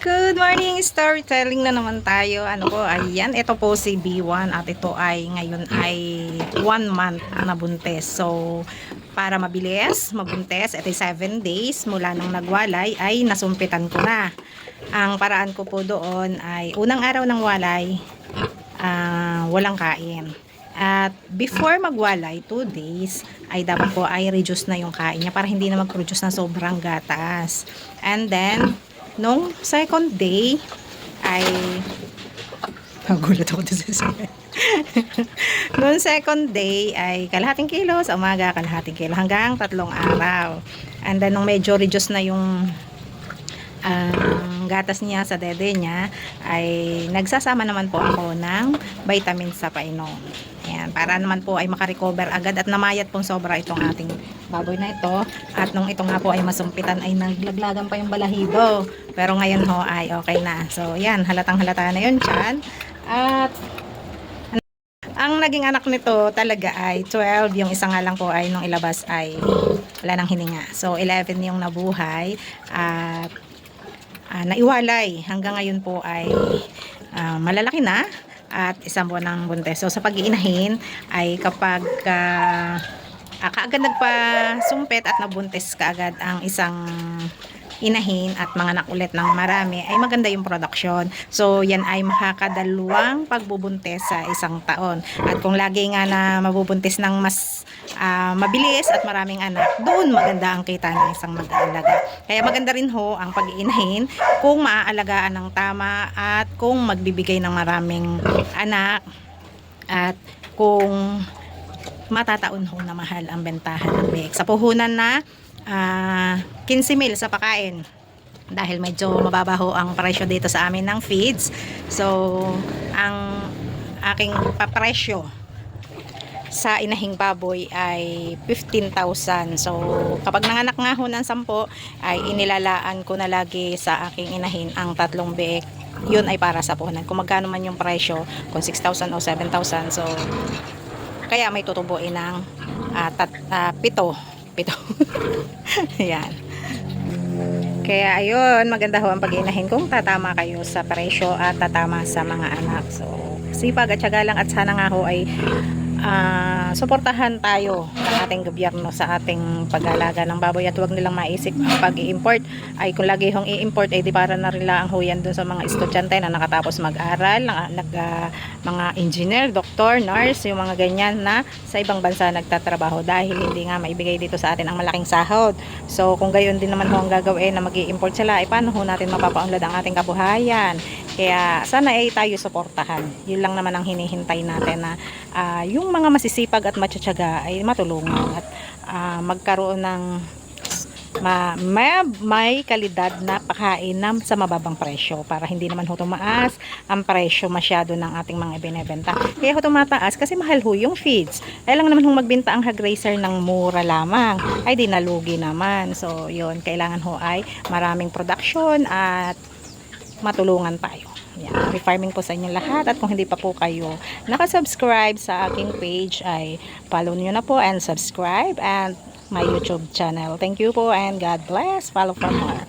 Good morning, storytelling na naman tayo. Ano po, ayan, ito po si B1 at ito ay ngayon ay 1 month na buntes. So, para mabilis, mabuntes, ito ay 7 days mula nang nagwalay ay nasumpitan ko na. Ang paraan ko po doon ay unang araw ng walay, walang kain. At before magwalay, 2 days, ay dapat po ay reduce na yung kain niya para hindi na mag-produce na sobrang gatas. And then, nung second day, ay nagulat ako dito sa nung second day, ay kalahating kilo sa umaga, kalahating kilo hanggang 3 araw. And then, nung medyo reduce na yung gatas niya sa dede niya, ay nagsasama naman po ako ng vitamins sa painom. Ayan, para naman po ay makarecover agad at namayat pong sobra itong ating baboy na ito. At nung ito nga po ay masumpitan ay naglaglagan pa yung balahibo. Pero ngayon ho ay okay na. So yan, halatang halata na yun tiyan. At ang naging anak nito talaga ay 12. Yung isa nga lang po ay nung ilabas ay wala nang hininga. So 11 yung nabuhay. At naiwalay hanggang ngayon po ay malalaki na at 1 buwan ng buntes. So sa pag-iinahin ay kapag kaagad nagpasumpit at nabuntis kaagad ang isang inahin at mga anak ulit ng marami, ay maganda yung production. So yan ay makakadalawang pagbubuntis sa 1 taon. At kung lagi nga na mabubuntis ng mas mabilis at maraming anak, doon maganda ang kita ng isang mag-aalaga. Kaya maganda rin ho ang pag-iinahin kung maaalagaan ng tama at kung magbibigay ng maraming anak at kung matataon ho na mahal ang bentahan ng biik. Sa puhunan na 15,000 sa pakain dahil medyo mababa ho ang presyo dito sa amin ng feeds. So ang aking papresyo sa inahing baboy ay 15,000. So kapag nanganak nga ho ng 10 ay inilalaan ko na lagi sa aking inahin ang 3 biik. Yun ay para sa puhunan. Kung magkano man yung presyo, kung 6,000 o 7,000, so kaya may tutubuin ng 7. Yan. Kaya ayun, maganda ho ang pag-inahin kung tatama kayo sa presyo at tatama sa mga anak. So sipag at syaga lang at sana nga ho ay suportahan tayo ng ating gobyerno sa ating pag-alaga ng baboy at huwag nilang maisip ang pag-i-import ay kung lagi hong i-import ay di para na rin lang ho yan dun sa mga estudyante na nakatapos mag-aral, mga engineer, doktor, nurse, yung mga ganyan na sa ibang bansa nagtatrabaho dahil hindi nga maibigay dito sa atin ang malaking sahod. So kung gayon din naman ho ang gagawin na mag-i-import sila, ay paano ho natin mapapaunlad ang ating kabuhayan? Kaya sana ay tayo suportahan. Yun lang naman ang hinihintay natin na yung mga masisipag at matsatsaga ay matulungan at magkaroon ng may kalidad na pagkain sa mababang presyo para hindi naman ho tumaas ang presyo masyado ng ating mga ibinebenta. Kaya ho tumataas kasi mahal ho yung feeds. Ay lang naman ho magbenta ang hog raiser ng mura lamang ay di nalugi naman. So yun, kailangan ho ay maraming production at matulungan tayo. Yan, refarming po sa inyo lahat at kung hindi pa po kayo nakasubscribe sa aking page ay follow nyo na po and subscribe and my YouTube channel. Thank you po and God bless. Follow for more.